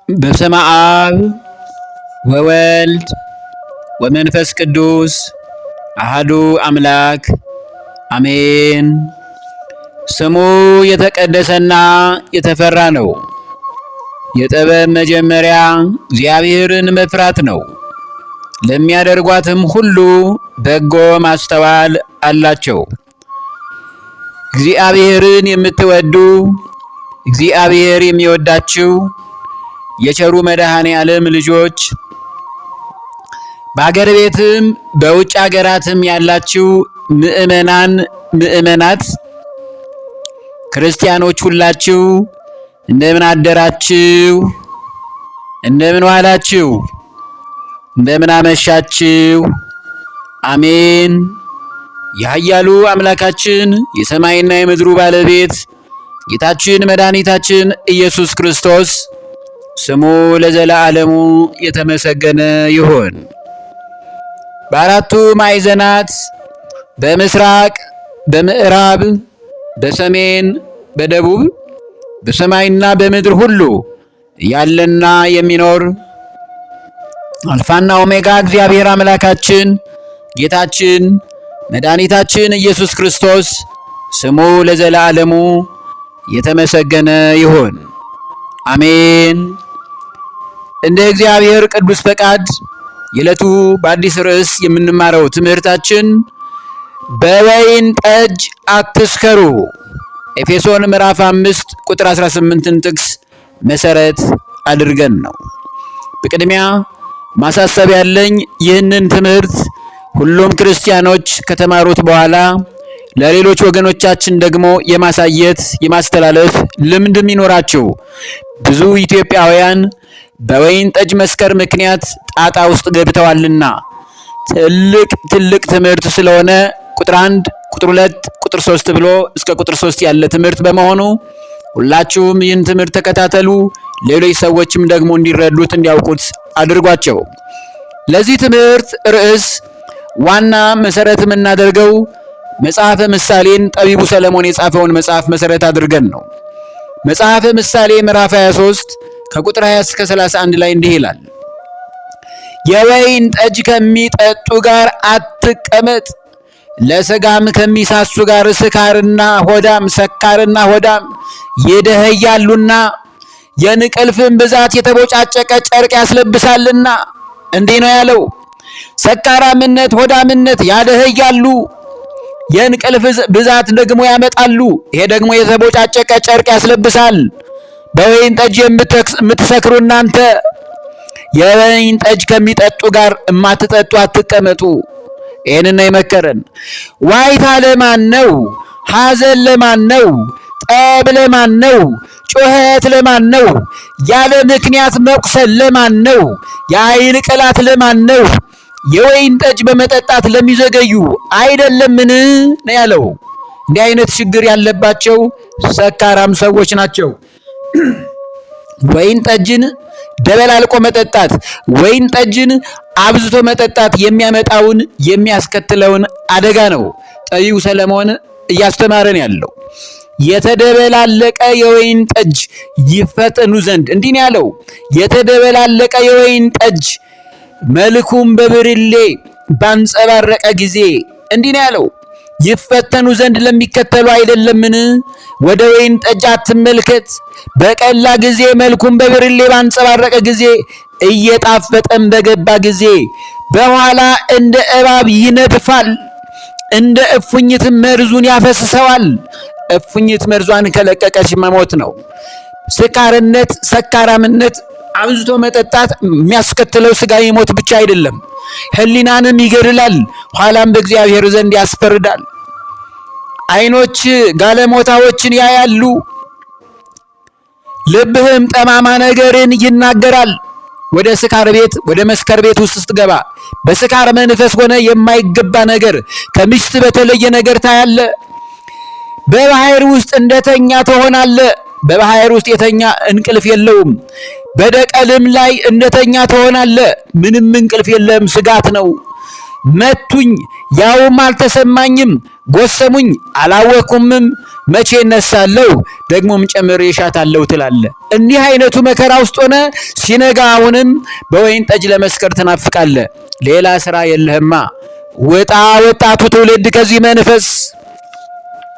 በስመ አብ ወወልድ ወመንፈስ ቅዱስ አሐዱ አምላክ አሜን። ስሙ የተቀደሰና የተፈራ ነው። የጥበብ መጀመሪያ እግዚአብሔርን መፍራት ነው። ለሚያደርጓትም ሁሉ በጎ ማስተዋል አላቸው። እግዚአብሔርን የምትወዱ እግዚአብሔር የሚወዳችሁ የቸሩ መድኃኔ ዓለም ልጆች በአገር ቤትም በውጭ ሀገራትም ያላችሁ ምእመናት ክርስቲያኖች ሁላችሁ እንደምን አደራችሁ? እንደምን ዋላችሁ? እንደምን አመሻችሁ? አሜን። የኃያሉ አምላካችን የሰማይና የምድሩ ባለቤት ጌታችን መድኃኒታችን ኢየሱስ ክርስቶስ ስሙ ለዘላለሙ የተመሰገነ ይሁን። በአራቱ ማዕዘናት በምስራቅ፣ በምዕራብ፣ በሰሜን፣ በደቡብ በሰማይና በምድር ሁሉ ያለና የሚኖር አልፋና ኦሜጋ እግዚአብሔር አምላካችን ጌታችን መድኃኒታችን ኢየሱስ ክርስቶስ ስሙ ለዘላለሙ የተመሰገነ ይሁን። አሜን። እንደ እግዚአብሔር ቅዱስ ፈቃድ የዕለቱ በአዲስ ርዕስ የምንማረው ትምህርታችን በወይን ጠጅ አትስከሩ፣ ኤፌሶን ምዕራፍ 5 ቁጥር 18ን ጥቅስ መሰረት አድርገን ነው። በቅድሚያ ማሳሰብ ያለኝ ይህንን ትምህርት ሁሉም ክርስቲያኖች ከተማሩት በኋላ ለሌሎች ወገኖቻችን ደግሞ የማሳየት የማስተላለፍ ልምድም ይኖራቸው። ብዙ ኢትዮጵያውያን በወይን ጠጅ መስከር ምክንያት ጣጣ ውስጥ ገብተዋልና ትልቅ ትምህርት ስለሆነ ቁጥር 1 ቁጥር 2 ቁጥር 3 ብሎ እስከ ቁጥር 3 ያለ ትምህርት በመሆኑ ሁላችሁም ይህን ትምህርት ተከታተሉ። ሌሎች ሰዎችም ደግሞ እንዲረዱት እንዲያውቁት አድርጓቸው። ለዚህ ትምህርት ርዕስ ዋና መሰረት የምናደርገው መጽሐፈ ምሳሌን ጠቢቡ ሰለሞን የጻፈውን መጽሐፍ መሰረት አድርገን ነው። መጽሐፈ ምሳሌ ምዕራፍ 23 ከቁጥር 20 እስከ 31 ላይ እንዲህ ይላል። የወይን ጠጅ ከሚጠጡ ጋር አትቀመጥ፣ ለሥጋም ከሚሳሱ ጋር ሰካርና ሆዳም ይደኸያሉና የእንቅልፍም ብዛት የተቦጫጨቀ ጨርቅ ያስለብሳልና። እንዲህ ነው ያለው። ሰካራምነት፣ ሆዳምነት ያደኸያሉ፣ የእንቅልፍ ብዛት ደግሞ ያመጣሉ። ይሄ ደግሞ የተቦጫጨቀ ጨርቅ ያስለብሳል። በወይን ጠጅ የምትሰክሩ እናንተ የወይን ጠጅ ከሚጠጡ ጋር የማትጠጡ አትቀመጡ። ይህንን የመከረን። ዋይታ ለማን ነው? ሐዘን ለማን ነው? ጠብ ለማን ነው? ጩኸት ለማን ነው? ያለ ምክንያት መቁሰል ለማን ነው? የዓይን ቅላት ለማን ነው? የወይን ጠጅ በመጠጣት ለሚዘገዩ አይደለምን ነው ያለው። እንዲህ አይነት ችግር ያለባቸው ሰካራም ሰዎች ናቸው። ወይን ጠጅን ደበላልቆ መጠጣት፣ ወይን ጠጅን አብዝቶ መጠጣት የሚያመጣውን የሚያስከትለውን አደጋ ነው ጠቢቡ ሰለሞን እያስተማረን ያለው። የተደበላለቀ የወይን ጠጅ ይፈተኑ ዘንድ እንዲህ ነው ያለው። የተደበላለቀ የወይን ጠጅ መልኩም በብርሌ ባንጸባረቀ ጊዜ እንዲህ ነው ያለው። ይፈተኑ ዘንድ ለሚከተሉ አይደለምን? ወደ ወይን ጠጅ አትመልከት። በቀላ ጊዜ መልኩም በብርሌ ባንጸባረቀ ጊዜ እየጣፈጠም በገባ ጊዜ በኋላ እንደ እባብ ይነድፋል፣ እንደ እፉኝትም መርዙን ያፈስሰዋል። እፉኝት መርዟን ከለቀቀች መሞት ነው። ስካርነት፣ ሰካራምነት አብዝቶ መጠጣት የሚያስከትለው ስጋዊ ሞት ብቻ አይደለም፣ ሕሊናንም ይገድላል፣ ኋላም በእግዚአብሔር ዘንድ ያስፈርዳል። ዓይኖች ጋለሞታዎችን ያያሉ፣ ልብህም ጠማማ ነገርን ይናገራል። ወደ ስካር ቤት ወደ መስከር ቤት ውስጥ ስትገባ በስካር መንፈስ ሆነ የማይገባ ነገር ከሚስት በተለየ ነገር ታያለ። በባህር ውስጥ እንደተኛ ትሆናለ። በባህር ውስጥ የተኛ እንቅልፍ የለውም። በደቀልም ላይ እንደተኛ ትሆናለ። ምንም እንቅልፍ የለም፣ ስጋት ነው። መቱኝ ያውም አልተሰማኝም፣ ጎሰሙኝ አላወኩምም፣ መቼ እነሳለሁ ደግሞም ጨምሬ እሻታለሁ ትላለህ። እንዲህ አይነቱ መከራ ውስጥ ሆነ ሲነጋ አሁንም በወይን ጠጅ ለመስከር ትናፍቃለህ። ሌላ ስራ የለህማ። ውጣ ወጣቱ ትውልድ ከዚህ መንፈስ።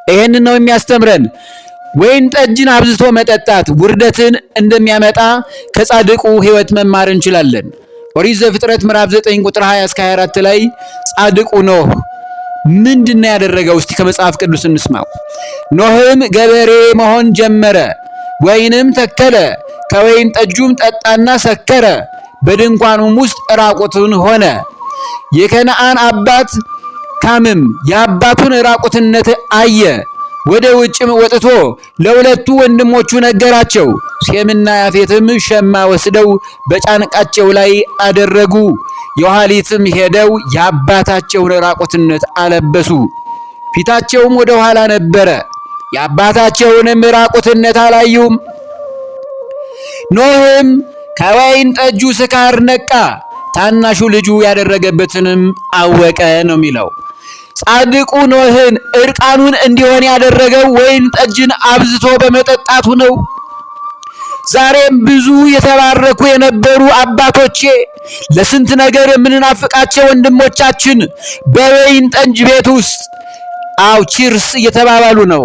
ይሄንን ነው የሚያስተምረን። ወይን ጠጅን አብዝቶ መጠጣት ውርደትን እንደሚያመጣ ከጻድቁ ሕይወት መማር እንችላለን። ኦሪት ዘፍጥረት ምዕራፍ 9 ቁጥር 20 እስከ 24 ላይ ጻድቁ ኖህ ምንድነው ያደረገው? እስቲ ከመጽሐፍ ቅዱስ እንስማው። ኖህም ገበሬ መሆን ጀመረ፣ ወይንም ተከለ፣ ከወይን ጠጁም ጠጣና ሰከረ፣ በድንኳኑም ውስጥ ራቁቱን ሆነ። የከነዓን አባት ካምም የአባቱን ራቁትነት አየ። ወደ ውጭም ወጥቶ ለሁለቱ ወንድሞቹ ነገራቸው። ሴምና ያፌትም ሸማ ወስደው በጫንቃቸው ላይ አደረጉ። የኋሊትም ሄደው የአባታቸውን ራቁትነት አለበሱ። ፊታቸውም ወደ ኋላ ነበረ፣ የአባታቸውንም ራቁትነት አላዩም። ኖህም ከወይን ጠጁ ስካር ነቃ፣ ታናሹ ልጁ ያደረገበትንም አወቀ ነው የሚለው። ጻድቁ ኖህን እርቃኑን እንዲሆን ያደረገው ወይን ጠጅን አብዝቶ በመጠጣቱ ነው። ዛሬም ብዙ የተባረኩ የነበሩ አባቶቼ፣ ለስንት ነገር የምንናፍቃቸው ወንድሞቻችን በወይን ጠጅ ቤት ውስጥ ቺርስ እየተባባሉ ነው።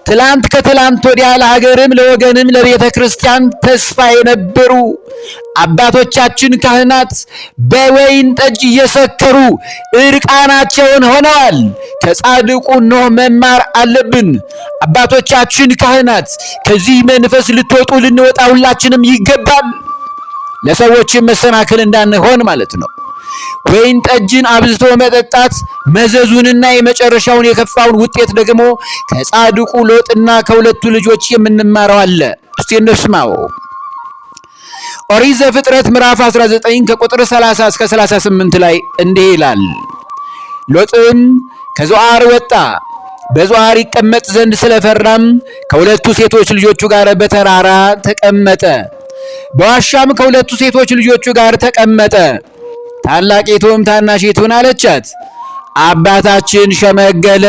ትላንት ከትላንት ወዲያ ለሀገርም ለወገንም ለቤተ ክርስቲያን ተስፋ የነበሩ አባቶቻችን ካህናት በወይን ጠጅ እየሰከሩ እርቃናቸውን ሆነዋል። ከጻድቁ ኖህ መማር አለብን። አባቶቻችን ካህናት ከዚህ መንፈስ ልትወጡ ልንወጣ ሁላችንም ይገባል። ለሰዎችም መሰናክል እንዳንሆን ማለት ነው። ወይን ጠጅን አብዝቶ መጠጣት መዘዙንና የመጨረሻውን የከፋውን ውጤት ደግሞ ከጻድቁ ሎጥና ከሁለቱ ልጆች የምንማረው አለ። እስቲ እንስማው። ኦሪት ዘፍጥረት ምዕራፍ 19 ከቁጥር 30 እስከ 38 ላይ እንዲህ ይላል። ሎጥም ከዞዓር ወጣ፣ በዞዓር ይቀመጥ ዘንድ ስለፈራም ከሁለቱ ሴቶች ልጆቹ ጋር በተራራ ተቀመጠ። በዋሻም ከሁለቱ ሴቶች ልጆቹ ጋር ተቀመጠ። ታላቂቱም ታናሺቱን አለቻት፣ አባታችን ሸመገለ፣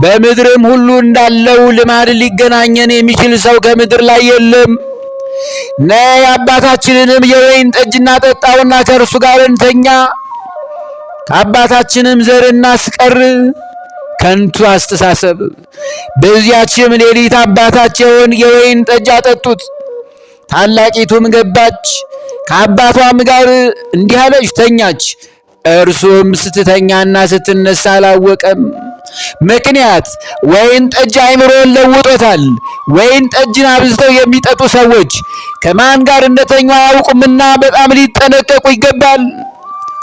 በምድርም ሁሉ እንዳለው ልማድ ሊገናኘን የሚችል ሰው ከምድር ላይ የለም። ነይ አባታችንንም የወይን ጠጅ እናጠጣውና ከእርሱ ጋር እንተኛ፣ ከአባታችንም ዘር እናስቀር። ከንቱ አስተሳሰብ። በዚያችም ሌሊት አባታቸውን የወይን ጠጅ አጠጡት። ታላቂቱም ገባች፣ ከአባቷም ጋር እንዲህ አለች፣ ተኛች። እርሱም ስትተኛና ስትነሳ አላወቀም። ምክንያት ወይን ጠጅ አእምሮን ለውጦታል። ወይን ጠጅን አብዝተው የሚጠጡ ሰዎች ከማን ጋር እንደተኙ አያውቁምና በጣም ሊጠነቀቁ ይገባል።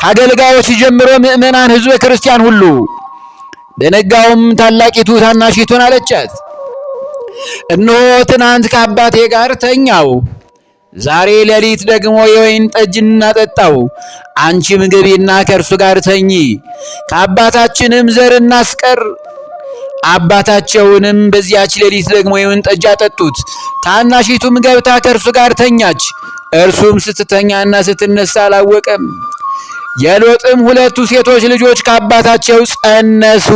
ከአገልጋዮች ጀምሮ ምዕመናን፣ ሕዝበ ክርስቲያን ሁሉ። በነጋውም ታላቂቱ ታናሺቱን አለቻት፣ እነሆ ትናንት ከአባቴ ጋር ተኛው፣ ዛሬ ሌሊት ደግሞ የወይን ጠጅ እናጠጣው። አንቺም ግቢና ከእርሱ ጋር ተኚ፣ ከአባታችንም ዘር እናስቀር። አባታቸውንም በዚያች ሌሊት ደግሞ የወይን ጠጅ አጠጡት። ታናሺቱም ገብታ ከእርሱ ጋር ተኛች። እርሱም ስትተኛና ስትነሳ አላወቀም። የሎጥም ሁለቱ ሴቶች ልጆች ከአባታቸው ጸነሱ።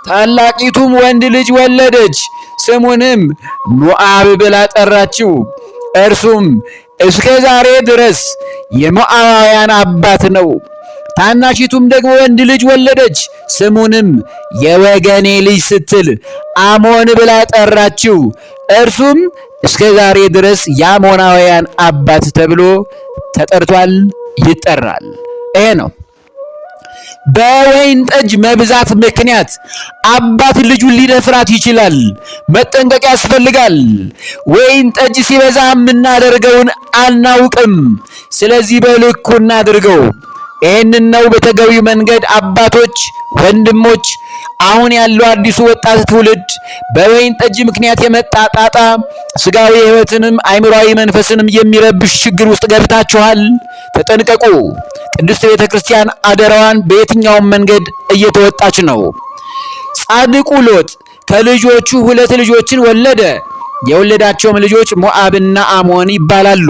ታላቂቱም ወንድ ልጅ ወለደች፣ ስሙንም ሞዓብ ብላ ጠራችው። እርሱም እስከ ዛሬ ድረስ የሞዓባውያን አባት ነው። ታናሺቱም ደግሞ ወንድ ልጅ ወለደች፣ ስሙንም የወገኔ ልጅ ስትል አሞን ብላ ጠራችው። እርሱም እስከ ዛሬ ድረስ የአሞናውያን አባት ተብሎ ተጠርቷል፣ ይጠራል። ይሄ ነው። በወይን ጠጅ መብዛት ምክንያት አባት ልጁን ሊደፍራት ይችላል። መጠንቀቅ ያስፈልጋል። ወይን ጠጅ ሲበዛ የምናደርገውን አናውቅም። ስለዚህ በልኩ እናድርገው። ይህንን ነው በተገቢው መንገድ አባቶች፣ ወንድሞች፣ አሁን ያለው አዲሱ ወጣት ትውልድ በወይን ጠጅ ምክንያት የመጣ ጣጣ ስጋዊ ሕይወትንም አእምሯዊ መንፈስንም የሚረብሽ ችግር ውስጥ ገብታችኋል። ተጠንቀቁ። ቅድስት ቤተ ክርስቲያን አደራዋን በየትኛውም መንገድ እየተወጣች ነው። ጻድቁ ሎጥ ከልጆቹ ሁለት ልጆችን ወለደ። የወለዳቸውም ልጆች ሞዓብና አሞን ይባላሉ።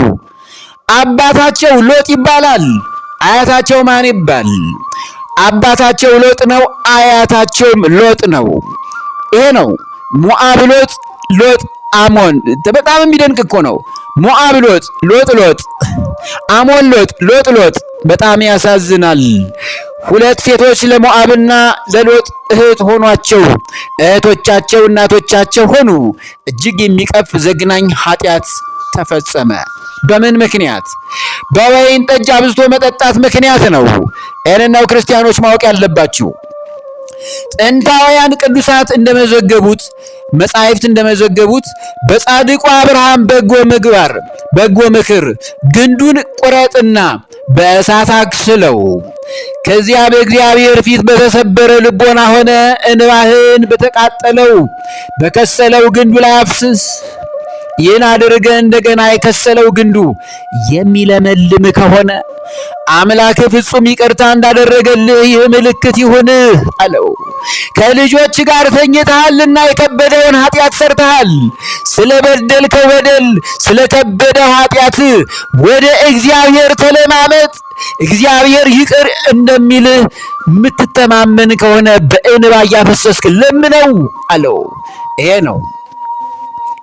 አባታቸው ሎጥ ይባላል። አያታቸው ማን ይባል? አባታቸው ሎጥ ነው፣ አያታቸውም ሎጥ ነው። ይሄ ነው ሞዓብ ሎጥ፣ ሎጥ አሞን። በጣም የሚደንቅ እኮ ነው። ሞዓብ ሎጥ፣ ሎጥ ሎጥ፣ አሞን ሎጥ፣ ሎጥ ሎጥ። በጣም ያሳዝናል። ሁለት ሴቶች ለሞዓብና ለሎጥ እህት ሆኗቸው፣ እህቶቻቸው እናቶቻቸው ሆኑ። እጅግ የሚቀፍ ዘግናኝ ኃጢአት ተፈጸመ። በምን ምክንያት? በወይን ጠጅ አብዝቶ መጠጣት ምክንያት ነው። ይህንናው ክርስቲያኖች ማወቅ ያለባችሁ። ጥንታውያን ቅዱሳት እንደመዘገቡት፣ መጻሕፍት እንደመዘገቡት በጻድቁ አብርሃም በጎ ምግባር በጎ ምክር ግንዱን ቁረጥና በእሳት አክስለው፣ ከዚያ በእግዚአብሔር ፊት በተሰበረ ልቦና ሆነ እንባህን በተቃጠለው በከሰለው ግንዱ ላይ አፍስስ። ይህን አድርገ እንደገና የከሰለው ግንዱ የሚለመልም ከሆነ አምላክ ፍጹም ይቅርታ እንዳደረገልህ ይህ ምልክት ይሁንህ አለው። ከልጆች ጋር ተኝተሃልና የከበደውን ኃጢአት ሰርተሃል። ስለ በደልከው በደል፣ ስለ ከበደው ኃጢአት ወደ እግዚአብሔር ተለማመጥ። እግዚአብሔር ይቅር እንደሚልህ የምትተማመን ከሆነ በእንባ እያፈሰስክ ለምነው አለው። ይሄ ነው።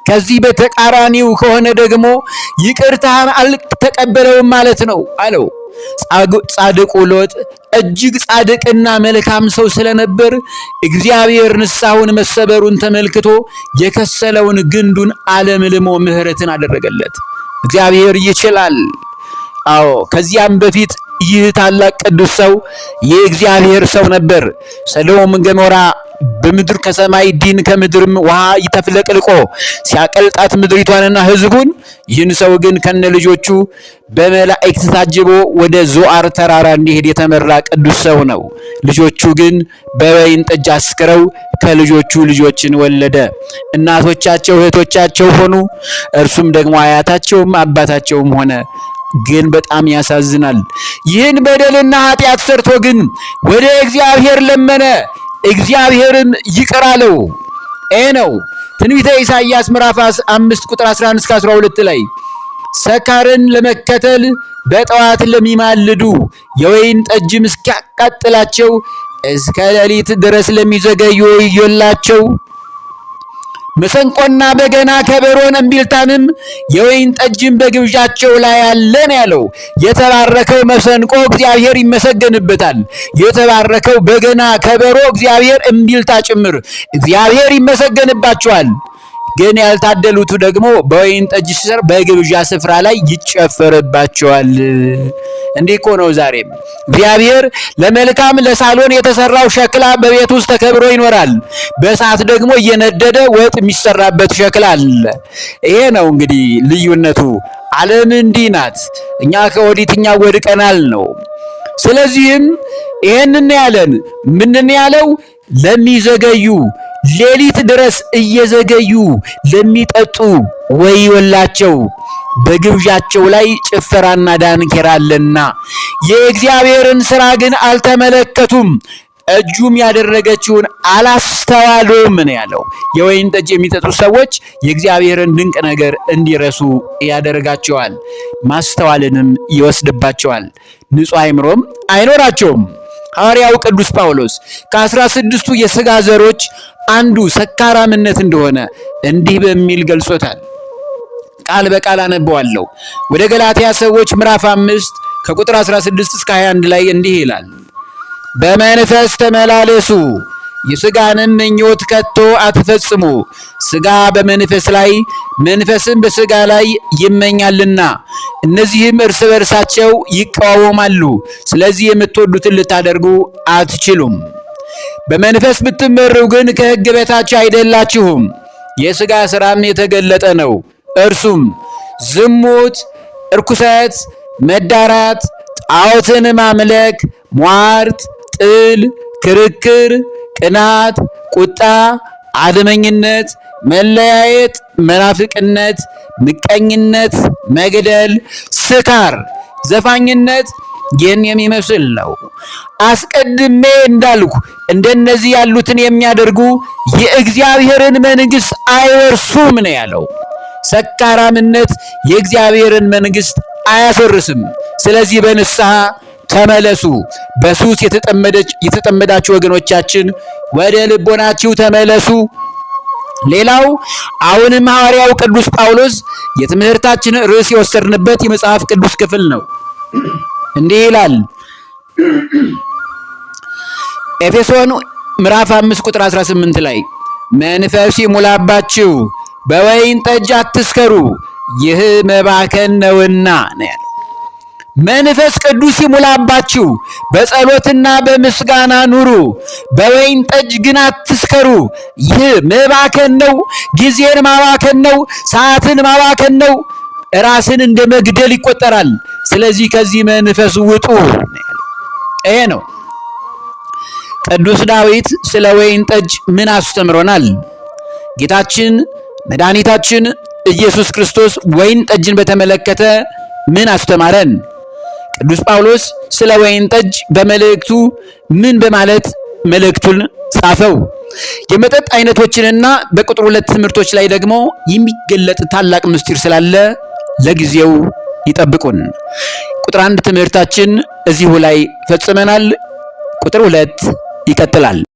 ከዚህ በተቃራኒው ከሆነ ደግሞ ይቅርታህን አልተቀበለውም ማለት ነው አለው። ጻድቁ ሎጥ እጅግ ጻድቅና መልካም ሰው ስለነበር እግዚአብሔር ንስሐውን መሰበሩን ተመልክቶ የከሰለውን ግንዱን አለምልሞ ምሕረትን አደረገለት። እግዚአብሔር ይችላል። አዎ፣ ከዚያም በፊት ይህ ታላቅ ቅዱስ ሰው የእግዚአብሔር ሰው ነበር። ሰዶም ገሞራ በምድር ከሰማይ ዲን ከምድርም ውሃ ይተፍለቅልቆ ሲያቀልጣት ምድሪቷንና ሕዝቡን፣ ይህን ሰው ግን ከነ ልጆቹ በመላእክት ታጅቦ ወደ ዞአር ተራራ እንዲሄድ የተመራ ቅዱስ ሰው ነው። ልጆቹ ግን በወይን ጠጅ አስክረው ከልጆቹ ልጆችን ወለደ። እናቶቻቸው እህቶቻቸው ሆኑ። እርሱም ደግሞ አያታቸውም አባታቸውም ሆነ። ግን በጣም ያሳዝናል። ይህን በደልና ኃጢአት ሰርቶ ግን ወደ እግዚአብሔር ለመነ፣ እግዚአብሔርም ይቅር አለው። ነው ትንቢተ ኢሳይያስ ምዕራፍ 5 ቁጥር 11 እስከ 12 ላይ ሰካርን ለመከተል በጠዋት ለሚማልዱ የወይን ጠጅም እስኪያቃጥላቸው እስከ ሌሊት ድረስ ለሚዘገዩ ወዮላቸው። መሰንቆና በገና ከበሮን እምቢልታንም የወይን ጠጅም በግብዣቸው ላይ አለን ያለው። የተባረከው መሰንቆ እግዚአብሔር ይመሰገንበታል። የተባረከው በገና ከበሮ እግዚአብሔር እምቢልታ ጭምር እግዚአብሔር ይመሰገንባቸዋል። ግን ያልታደሉት ደግሞ በወይን ጠጅ ስር በግብዣ ስፍራ ላይ ይጨፈርባቸዋል። እንዲህ እኮ ነው ዛሬም። እግዚአብሔር ለመልካም ለሳሎን የተሰራው ሸክላ በቤት ውስጥ ተከብሮ ይኖራል። በእሳት ደግሞ እየነደደ ወጥ የሚሰራበት ሸክላ አለ። ይሄ ነው እንግዲህ ልዩነቱ። ዓለም እንዲህ ናት። እኛ ከወዲትኛ ወድቀናል ነው። ስለዚህም ይሄንን ያለን ምንን ያለው ለሚዘገዩ ሌሊት ድረስ እየዘገዩ ለሚጠጡ ወዮላቸው፣ በግብዣቸው ላይ ጭፈራና ዳንኪራ አለና የእግዚአብሔርን ሥራ ግን አልተመለከቱም፣ እጁም ያደረገችውን አላስተዋሉም ነው ያለው። የወይን ጠጅ የሚጠጡ ሰዎች የእግዚአብሔርን ድንቅ ነገር እንዲረሱ ያደርጋቸዋል፣ ማስተዋልንም ይወስድባቸዋል፣ ንጹሕ አእምሮም አይኖራቸውም። ሐዋርያው ቅዱስ ጳውሎስ ከ16ቱ የሥጋ ዘሮች አንዱ ሰካራምነት እንደሆነ እንዲህ በሚል ገልጾታል። ቃል በቃል አነበዋለሁ። ወደ ገላትያ ሰዎች ምዕራፍ 5 ከቁጥር 16 እስከ 21 ላይ እንዲህ ይላል። በመንፈስ ተመላለሱ፣ የሥጋንም ምኞት ከቶ አትፈጽሙ። ሥጋ በመንፈስ ላይ መንፈስም በሥጋ ላይ ይመኛልና እነዚህም እርስ በርሳቸው ይቃወማሉ። ስለዚህ የምትወዱትን ልታደርጉ አትችሉም። በመንፈስ ብትመሩ ግን ከሕግ በታች አይደላችሁም። የሥጋ ሥራም የተገለጠ ነው። እርሱም ዝሙት፣ እርኩሰት፣ መዳራት፣ ጣዖትን ማምለክ፣ ሟርት፣ ጥል፣ ክርክር፣ ቅናት፣ ቁጣ፣ አድመኝነት፣ መለያየት፣ መናፍቅነት፣ ምቀኝነት፣ መግደል፣ ስካር፣ ዘፋኝነት ይህን የሚመስል ነው። አስቀድሜ እንዳልኩ እንደነዚህ ያሉትን የሚያደርጉ የእግዚአብሔርን መንግሥት አይወርሱም ነው ያለው። ሰካራምነት የእግዚአብሔርን መንግሥት አያስወርስም። ስለዚህ በንስሐ ተመለሱ። በሱስ የተጠመዳችሁ ወገኖቻችን ወደ ልቦናችሁ ተመለሱ። ሌላው አሁንም ሐዋርያው ቅዱስ ጳውሎስ የትምህርታችን ርዕስ የወሰድንበት የመጽሐፍ ቅዱስ ክፍል ነው። እንዲህ ይላል ኤፌሶን ምዕራፍ 5 ቁጥር 18 ላይ መንፈስ ይሙላባችሁ፣ በወይን ጠጅ አትስከሩ፣ ይህ መባከን ነውና ነው ያለው። መንፈስ ቅዱስ ይሙላባችሁ፣ በጸሎትና በምስጋና ኑሩ፣ በወይን ጠጅ ግን አትስከሩ፣ ይህ መባከን ነው፣ ጊዜን ማባከን ነው፣ ሰዓትን ማባከን ነው፣ ራስን እንደ መግደል ይቆጠራል። ስለዚህ ከዚህ መንፈስ ውጡ። ይሄ ነው። ቅዱስ ዳዊት ስለ ወይን ጠጅ ምን አስተምሮናል? ጌታችን መድኃኒታችን ኢየሱስ ክርስቶስ ወይን ጠጅን በተመለከተ ምን አስተማረን? ቅዱስ ጳውሎስ ስለ ወይን ጠጅ በመልእክቱ ምን በማለት መልእክቱን ጻፈው? የመጠጥ አይነቶችንና በቁጥር 2 ትምህርቶች ላይ ደግሞ የሚገለጥ ታላቅ ምስጢር ስላለ ለጊዜው ይጠብቁን። ቁጥር 1 ትምህርታችን እዚሁ ላይ ፈጽመናል። ቁጥር 2 ይቀጥላል።